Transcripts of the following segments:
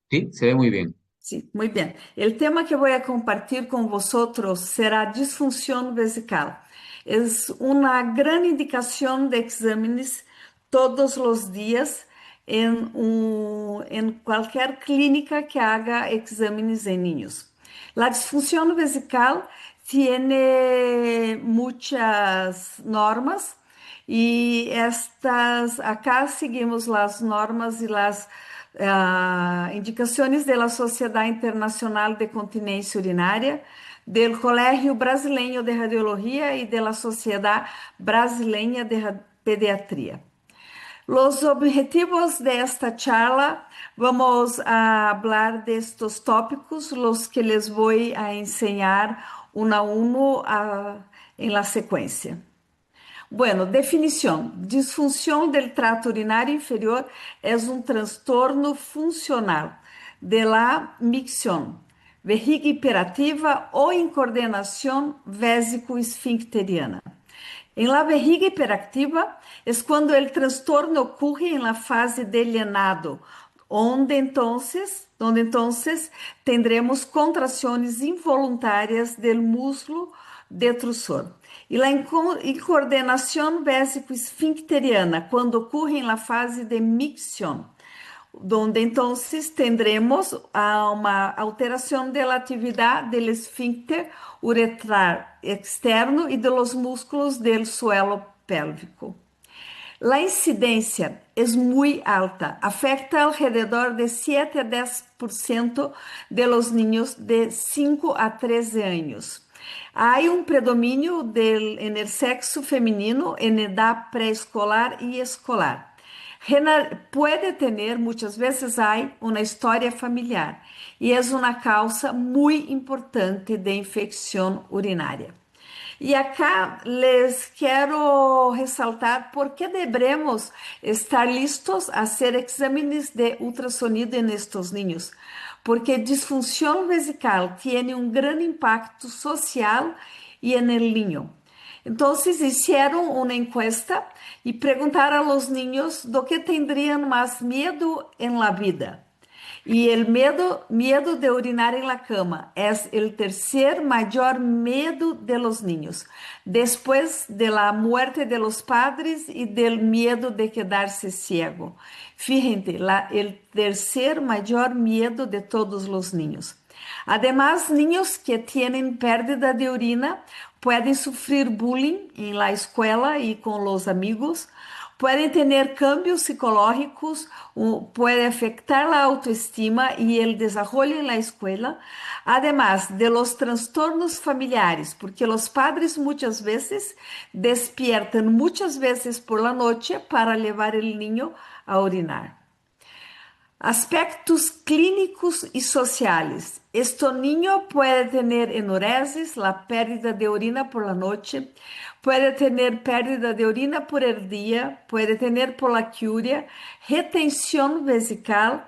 Sí, se ve muy bien. Sí, muy bien. El tema que voy a compartir con vosotros será disfunción vesical. Es una gran indicación de exámenes todos los días en cualquier clínica que haga exámenes en niños. La disfunción vesical tiene muchas normas y estas, acá seguimos las normas y las indicações da Sociedade Internacional de Continência Urinária, do Colégio Brasileiro de Radiologia e da Sociedade Brasileira de Pediatria. Os objetivos desta charla, vamos a hablar de estos tópicos, los que les voy a enseñar uno a uno en la secuencia. Bueno, definição. Disfunção del trato urinário inferior é um transtorno funcional de la micción, vejiga hiperativa ou incoordenação vésico-esfincteriana. En la vejiga hiperactiva es cuando el trastorno ocurre en la fase del llenado, donde entonces tendremos contracciones involuntarias del músculo detrusor. Y la incoordenación vésico-esfincteriana, cuando ocurre en la fase de micción, donde entonces tendremos una alteración de la actividad del esfínter uretral externo y de los músculos del suelo pélvico. La incidencia es muy alta, afecta alrededor de 7 a 10% de los niños de 5 a 13 años. Hay un predominio en el sexo femenino en edad preescolar y escolar. Puede tener, muchas veces hay una historia familiar y es una causa muy importante de infección urinaria. E acá les quero ressaltar por que devemos estar listos a hacer exámenes de ultrassonido en estos niños, porque disfunción vesical tiene un gran impacto social y en el niño. Entonces hicieron una encuesta y preguntaron a los niños do que tendrían más miedo en la vida. Y el miedo de orinar en la cama es el tercer mayor miedo de los niños, después de la muerte de los padres y del miedo de quedarse ciego. Fíjense, el tercer mayor miedo de todos los niños. Además, niños que tienen pérdida de orina pueden sufrir bullying en la escuela y con los amigos, pueden tener cambios psicológicos, puede afectar la autoestima y el desarrollo en la escuela, además de los trastornos familiares, porque los padres muchas veces despiertan muchas veces por la noche para llevar el niño a orinar. Aspectos clínicos y sociales. Este niño puede tener enuresis, la pérdida de orina por la noche, puede tener pérdida de orina por el día, puede tener poliaquia, retención vesical.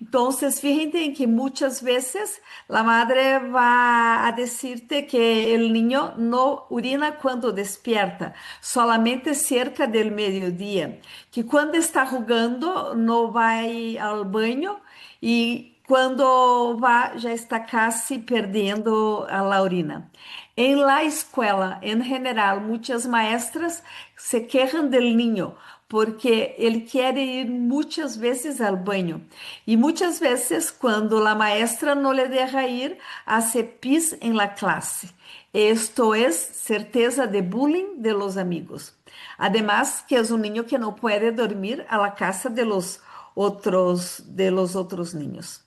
Entonces, fíjense en que muchas veces la madre va a decirte que el niño no orina cuando despierta, solamente cerca del mediodía, que cuando está jugando no va al baño y cuando va ya está casi perdiendo a la orina. En la escuela, en general, muchas maestras se quejan del niño porque él quiere ir muchas veces al baño y muchas veces cuando la maestra no le deja ir, hace pis en la clase. Esto es certeza de bullying de los amigos. Además, que es un niño que no puede dormir a la casa de los otros niños.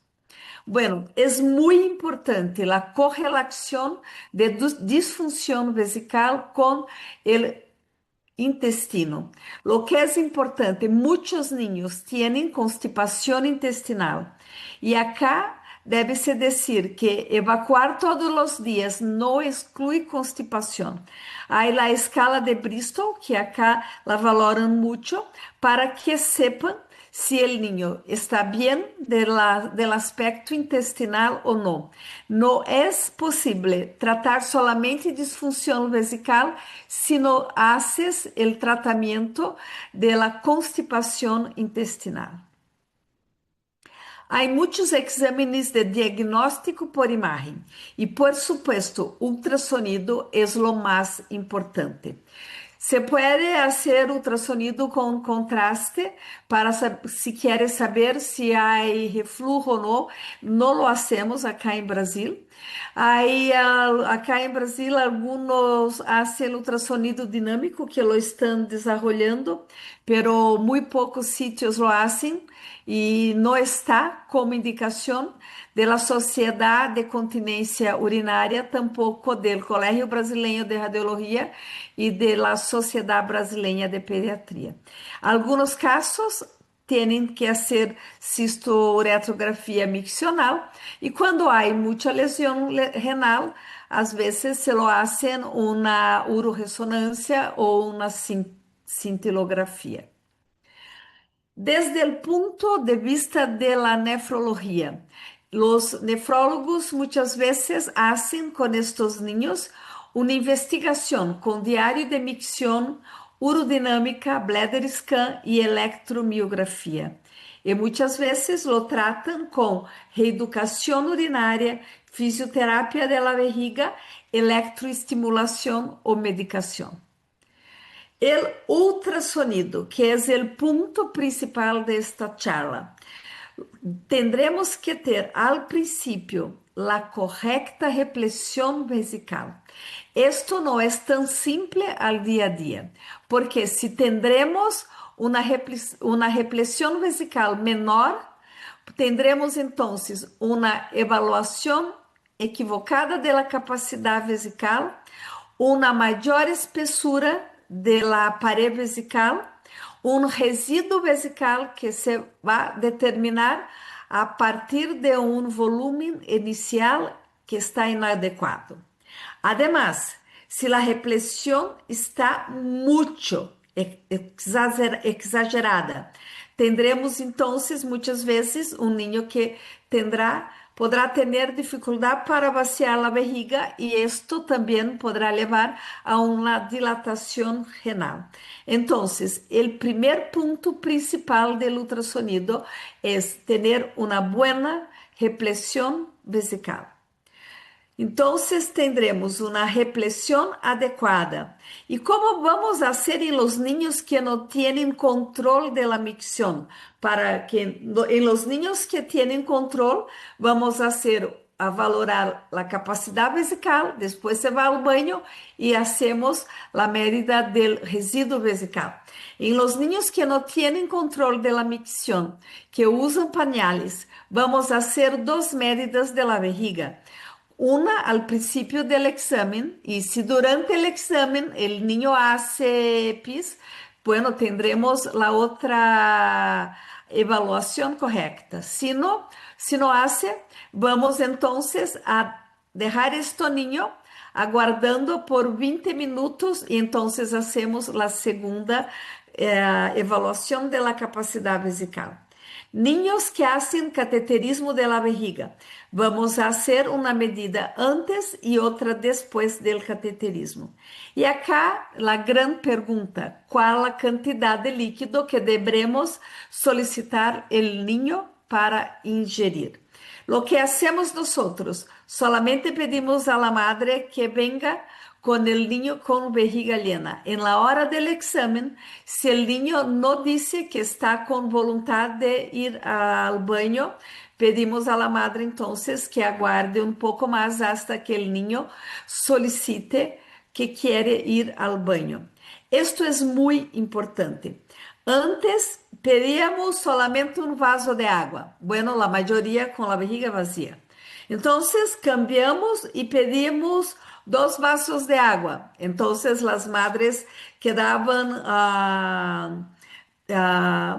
Bueno, es muy importante la correlación de disfunción vesical con el intestino. Lo que es importante, muchos niños tienen constipación intestinal y acá debe-se decir que evacuar todos los días no excluye constipación. Hay la escala de Bristol, que acá la valoran mucho, para que sepan si el niño está bien del aspecto intestinal o no. No es posible tratar solamente disfunción vesical si no haces el tratamiento de la constipación intestinal. Hay muchos exámenes de diagnóstico por imagen y por supuesto, ultrasonido es lo más importante. Se puede hacer ultrasonido con contraste para si quieres saber si hay reflujo o no. No lo hacemos acá en Brasil. Acá en Brasil algunos hacen ultrasonido dinámico que lo están desarrollando, pero muy pocos sitios lo hacen y no está como indicación de la Sociedad de Continência Urinária, tampoco del Colegio Brasileño de Radiología y de la Sociedad Brasileña de Pediatría. Algunos casos tienen que hacer cistoretrografía miccional y cuando hay mucha lesión renal, a veces se lo hacen una uroresonancia o una cintilografía. Desde el punto de vista de la nefrología, los nefrólogos muchas veces hacen con estos niños una investigación con diario de micción, urodinámica, bladder scan y electromiografía. Y muchas veces lo tratan con reeducación urinaria, fisioterapia de la vejiga, electroestimulación o medicación. El ultrasonido, que es el punto principal de esta charla. Tendremos que ter al principio la correcta represión vesical. Esto no es tan simple al día a día, porque si tendremos una represión vesical menor, tendremos entonces una evaluación equivocada de la capacidad vesical, una mayor espesura de la pared vesical, un residuo vesical que se va a determinar a partir de un volumen inicial que está inadecuado. Además, si la represión está mucho exagerada, tendremos entonces muchas veces un niño que podrá tener dificultad para vaciar la vejiga y esto también podrá llevar a una dilatación renal. Entonces, el primer punto principal del ultrasonido es tener una buena represión vesical. Entonces tendremos una represión adecuada. ¿Y cómo vamos a hacer en los niños que no tienen control de la micción? Para que en los niños que tienen control, vamos a valorar la capacidad vesical, después se va al baño y hacemos la medida del residuo vesical. En los niños que no tienen control de la micción, que usan pañales, vamos a hacer dos medidas de la vejiga. Una al principio del examen y si durante el examen el niño hace pis, bueno, tendremos la otra evaluación correcta. Si no hace, vamos entonces a dejar este niño aguardando por 20 minutos y entonces hacemos la segunda evaluación de la capacidad vesical. Niños que hacen cateterismo de la vejiga. Vamos a hacer una medida antes y otra después del cateterismo. Y acá la gran pregunta, ¿cuál la cantidad de líquido que deberemos solicitar el niño para ingerir? Lo que hacemos nosotros, solamente pedimos a la madre que venga con el niño con vejiga llena. En la hora del examen, si el niño no dice que está con voluntad de ir al baño, pedimos a la madre entonces que aguarde un poco más hasta que el niño solicite que quiere ir al baño. Esto es muy importante. Antes pedíamos solamente un vaso de agua. Bueno, la mayoría con la vejiga vacía. Entonces cambiamos y pedimos 2 vasos de agua. Entonces las madres quedaban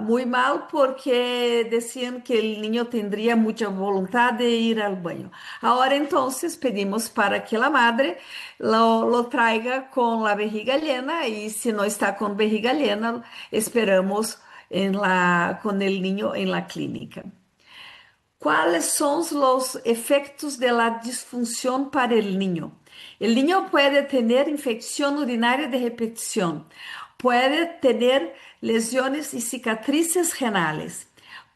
muy mal porque decían que el niño tendría mucha voluntad de ir al baño. Ahora entonces pedimos para que la madre lo traiga con la vejiga llena y si no está con vejiga llena, esperamos con el niño en la clínica. ¿Cuáles son los efectos de la disfunción para el niño? El niño puede tener infección urinaria de repetición, puede tener lesiones y cicatrices renales,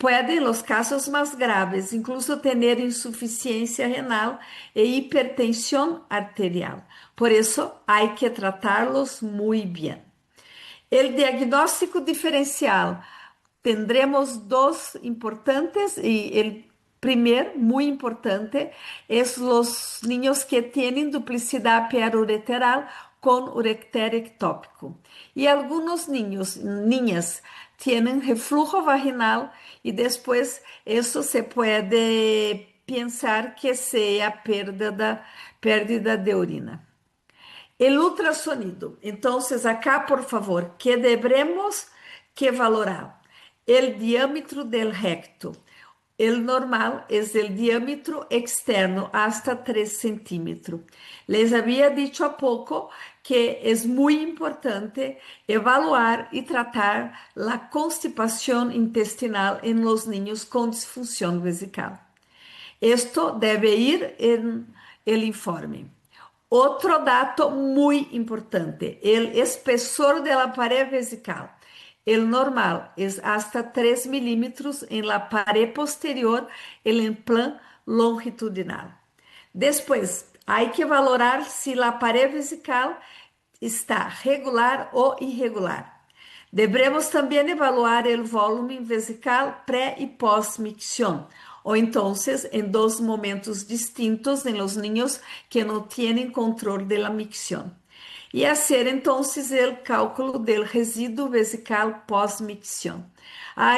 puede, en los casos más graves, incluso tener insuficiencia renal e hipertensión arterial. Por eso hay que tratarlos muy bien. El diagnóstico diferencial. Tendremos dos importantes y el primer, muy importante, es los niños que tienen duplicidad periureteral con ureter ectópico. Y algunos niños, niñas, tienen reflujo vaginal y después eso se puede pensar que sea pérdida de orina. El ultrasonido. Entonces, acá, por favor, que debemos que valorar el diámetro del recto. El normal es el diámetro externo hasta 3 centímetros. Les había dicho a poco que es muy importante evaluar y tratar la constipación intestinal en los niños con disfunción vesical. Esto debe ir en el informe. Otro dato muy importante, el espesor de la pared vesical. El normal es hasta 3 milímetros en la pared posterior, el plan longitudinal. Después, hay que valorar si la pared vesical está regular o irregular. Devemos também evaluar o volume vesical pré e pós-micción, ou então em dois momentos distintos em los niños que não têm controle de la micción. E hacer então o cálculo del resíduo vesical pós-micción. Há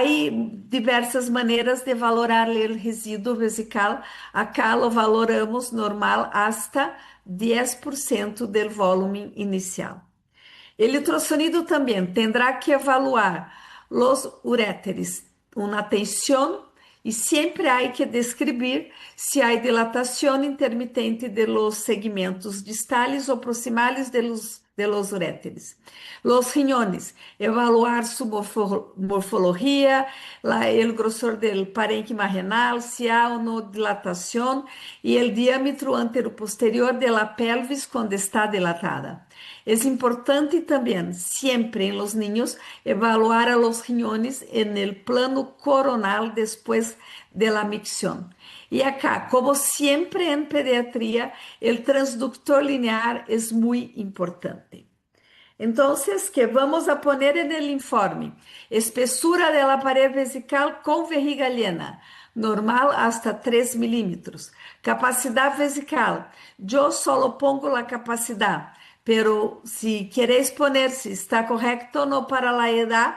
diversas maneiras de valorar o resíduo vesical. Acá lo valoramos normal hasta 10% del volume inicial. El ultrasonido también tendrá que evaluar los uréteres, una tensión y siempre hay que describir si hay dilatación intermitente de los segmentos distales o proximales de los uréteres. Los riñones, evaluar su morfología, el grosor del parénquima renal, si hay o no dilatación y el diámetro anteroposterior de la pelvis cuando está dilatada. Es importante también, siempre en los niños, evaluar a los riñones en el plano coronal después de la micción. Y acá, como siempre en pediatría, el transductor linear es muy importante. Entonces, ¿qué vamos a poner en el informe? Espesura de la pared vesical con vejiga llena, normal hasta 3 milímetros. Capacidad vesical, yo solo pongo la capacidad, pero si queréis poner si está correcto o no para la edad,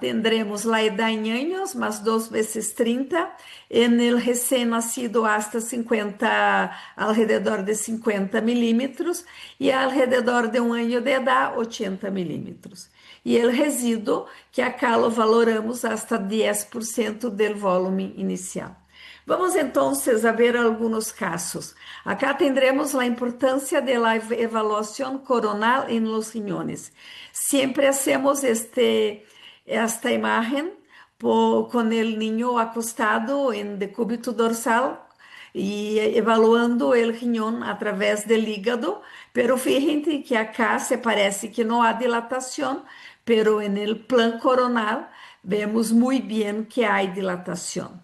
tendremos la edad en años más 2 veces 30, en el recién nacido hasta 50, alrededor de 50 milímetros y alrededor de un año de edad 80 milímetros. Y el resíduo, que acá lo valoramos hasta 10% del volumen inicial. Vamos entonces a ver algunos casos. Acá tendremos la importancia de la evaluación coronal en los riñones. Siempre hacemos esta imagen con el niño acostado en decúbito dorsal y evaluando el riñón a través del hígado, pero fíjense que acá se parece que no hay dilatación, pero en el plan coronal vemos muy bien que hay dilatación.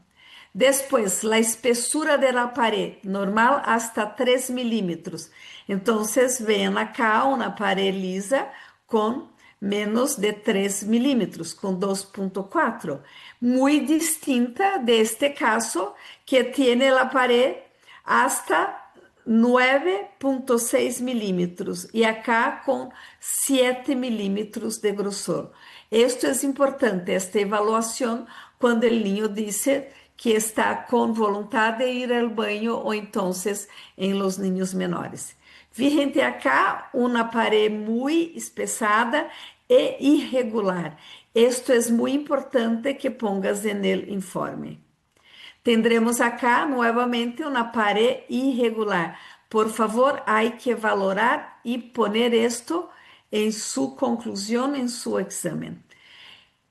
Después, la espesura de la pared, normal hasta 3 milímetros. Entonces, ven acá una pared lisa con menos de 3 milímetros, con 2,4. Muy distinta de este caso, que tiene la pared hasta 9,6 milímetros y acá con 7 milímetros de grosor. Esto es importante, esta evaluación, cuando el niño dice que está con voluntad de ir al baño o entonces en los niños menores. Fíjense acá una pared muy espesada e irregular. Esto es muy importante que pongas en el informe. Tendremos acá nuevamente una pared irregular. Por favor, hay que valorar y poner esto en su conclusión, en su examen.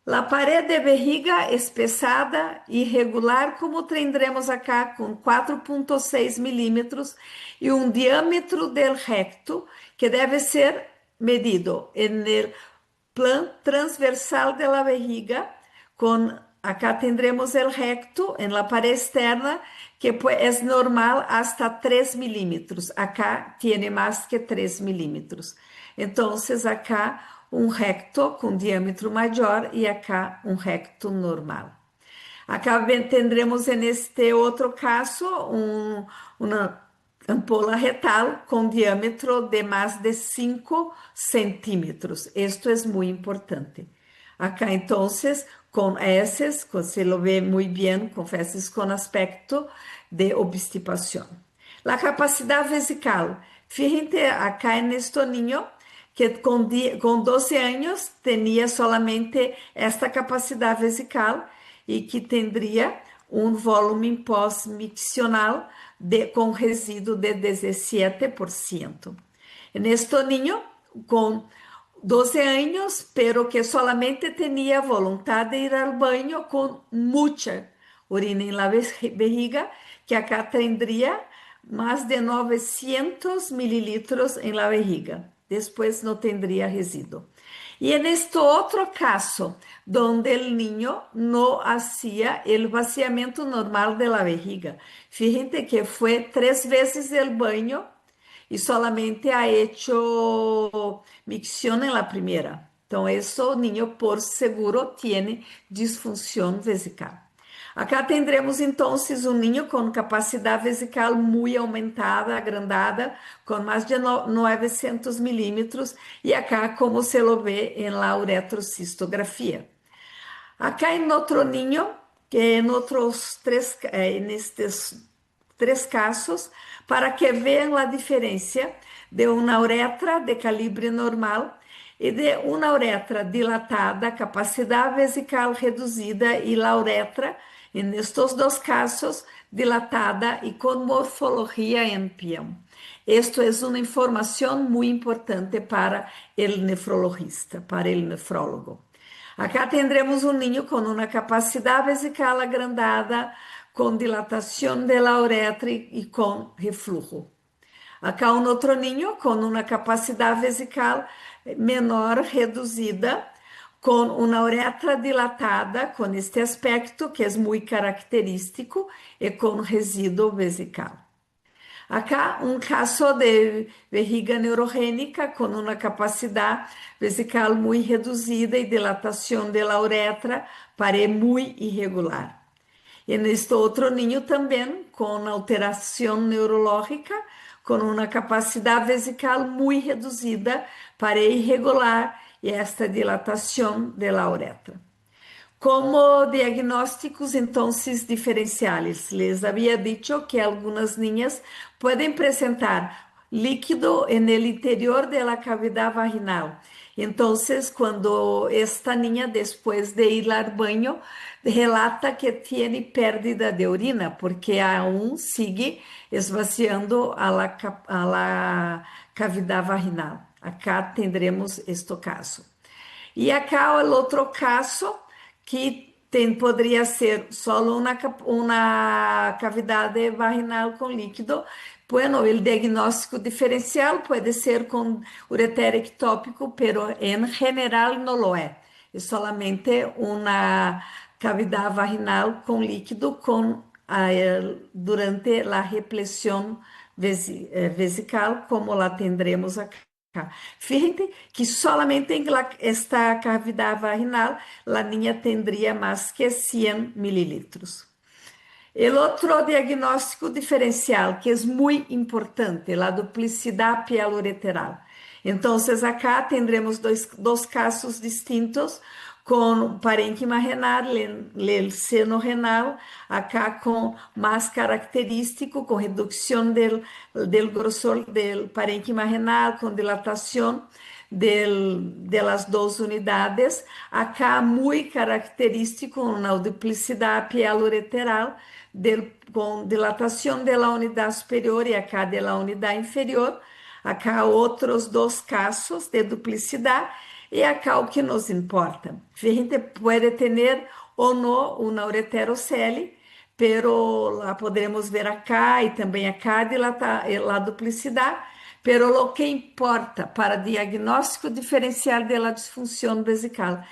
La pared de vejiga espesada, irregular, como tendremos acá, con 4,6 milímetros y un diámetro del recto que debe ser medido en el plan transversal de la vejiga con acá tendremos el recto en la pared externa, que pues, es normal hasta 3 milímetros. Acá tiene más que 3 milímetros. Entonces, acá un recto con diámetro mayor y acá un recto normal. Acá tendremos en este otro caso una ampola retal con diámetro de más de 5 centímetros. Esto es muy importante. Acá entonces, con heces, se lo ve muy bien, con heces con aspecto de obstipación. La capacidad vesical. Fíjense acá en este niño que con 12 años tenía solamente esta capacidad vesical y que tendría un volumen pós-miccional con resíduo de 17%. En este niño con 12 años, pero que solamente tenía voluntad de ir al baño con mucha orina en la vejiga, que acá tendría más de 900 mililitros en la vejiga. Después no tendría resíduo. Y en este otro caso, donde el niño no hacía el vaciamiento normal de la vejiga. Fíjense que fue 3 veces el baño y solamente ha hecho micción en la primera. Entonces, eso niño por seguro tiene disfunción vesical. Acá tendremos entonces un niño con capacidad vesical muy aumentada, agrandada, con más de 900 milímetros, y acá como se lo ve en la uretrocistografía. Acá en otro niño, que en otros en estos 3 casos, para que vean la diferencia de una uretra de calibre normal y de una uretra dilatada, capacidad vesical reduzida y la uretra, en estos 2 casos, dilatada y con morfología en PIEM. Esto es una información muy importante para el nefrologista, para el nefrólogo. Acá tendremos un niño con una capacidad vesical agrandada, con dilatación de la uretra y con reflujo. Acá un otro niño con una capacidad vesical menor, reducida, con una uretra dilatada, con este aspecto que es muy característico y con resíduo vesical. Acá un caso de vejiga neurogénica con una capacidad vesical muy reducida y dilatación de la uretra, pared muy irregular. En este otro niño también con alteración neurológica, con una capacidad vesical muy reducida, pared irregular y esta dilatación de la uretra. Como diagnósticos entonces diferenciales, les había dicho que algunas niñas pueden presentar líquido en el interior de la cavidad vaginal. Entonces, cuando esta niña, después de ir al baño, relata que tiene pérdida de orina, porque aún sigue esvaziando a la cavidad vaginal. Acá tendremos este caso. E acá o outro caso que poderia ser só uma cavidade vaginal com líquido. Bueno, o diagnóstico diferencial pode ser com ureter ectópico, pero em geral não lo é. É solamente uma cavidade vaginal com líquido durante a repressão vesical, como la tendremos acá. Fíjate que solamente en esta cavidad vaginal la niña tendría más que 100 mililitros. El otro diagnóstico diferencial que es muy importante, la duplicidad pielo-ureteral. Entonces acá tendremos dos casos distintos con parénquima renal, el seno renal, acá con más característico, con reducción del grosor del parénquima renal, con dilatación de las 2 unidades, acá muy característico una duplicidad pielo-ureteral, com dilatação da unidade superior e acá da unidade inferior. Acá outros 2 casos de duplicidade e acá o que nos importa. A gente pode ter ou não uma ureterocele, pero lá podemos ver acá e também acá a duplicidade, pero o que importa para diagnóstico diferencial da disfunção vesical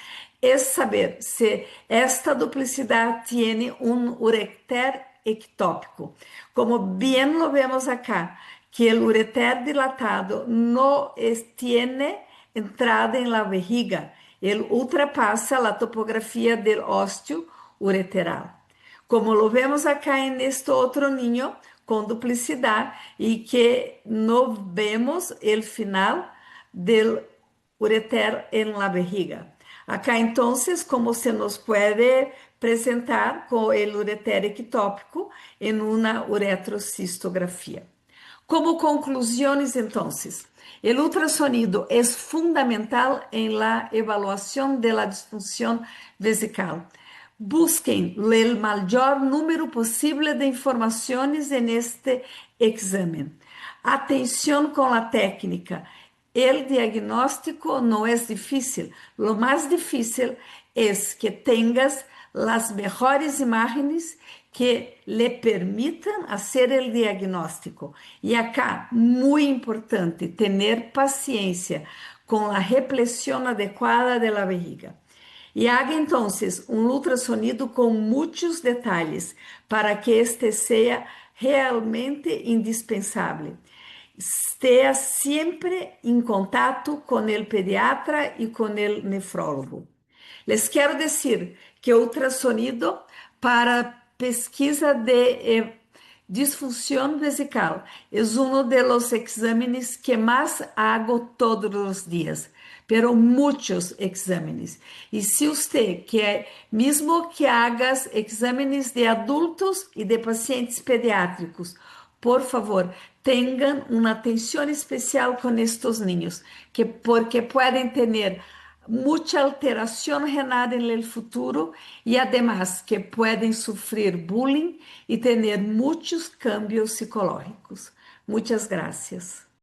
es saber si esta duplicidad tiene un ureter ectópico. Como bien lo vemos acá, que el ureter dilatado no tiene entrada en la vejiga, él ultrapasa la topografía del ósteo ureteral. Como lo vemos acá en este otro niño con duplicidad y que no vemos el final del ureter en la vejiga. Acá entonces, como se nos puede presentar con el ureter ectópico en una uretrocistografía. Como conclusiones, entonces, el ultrasonido es fundamental en la evaluación de la disfunción vesical. Busquen el mayor número posible de informaciones en este examen. Atención con la técnica. El diagnóstico no es difícil. Lo más difícil es que tengas las mejores imágenes que le permitan hacer el diagnóstico. Y acá, muy importante, tener paciencia con la represión adecuada de la vejiga. Y haga entonces un ultrasonido con muchos detalles para que este sea realmente indispensable. Esté siempre en contacto con el pediatra y con el nefrólogo. Les quiero decir que ultrasonido para pesquisa de disfunción vesical es uno de los exámenes que más hago todos los días, pero muchos exámenes. Y si usted quer, mesmo que hagas exámenes de adultos y de pacientes pediátricos, por favor, tengan una atención especial con estos niños, porque pueden tener mucha alteración renal en el futuro y además que pueden sufrir bullying y tener muchos cambios psicológicos. Muchas gracias.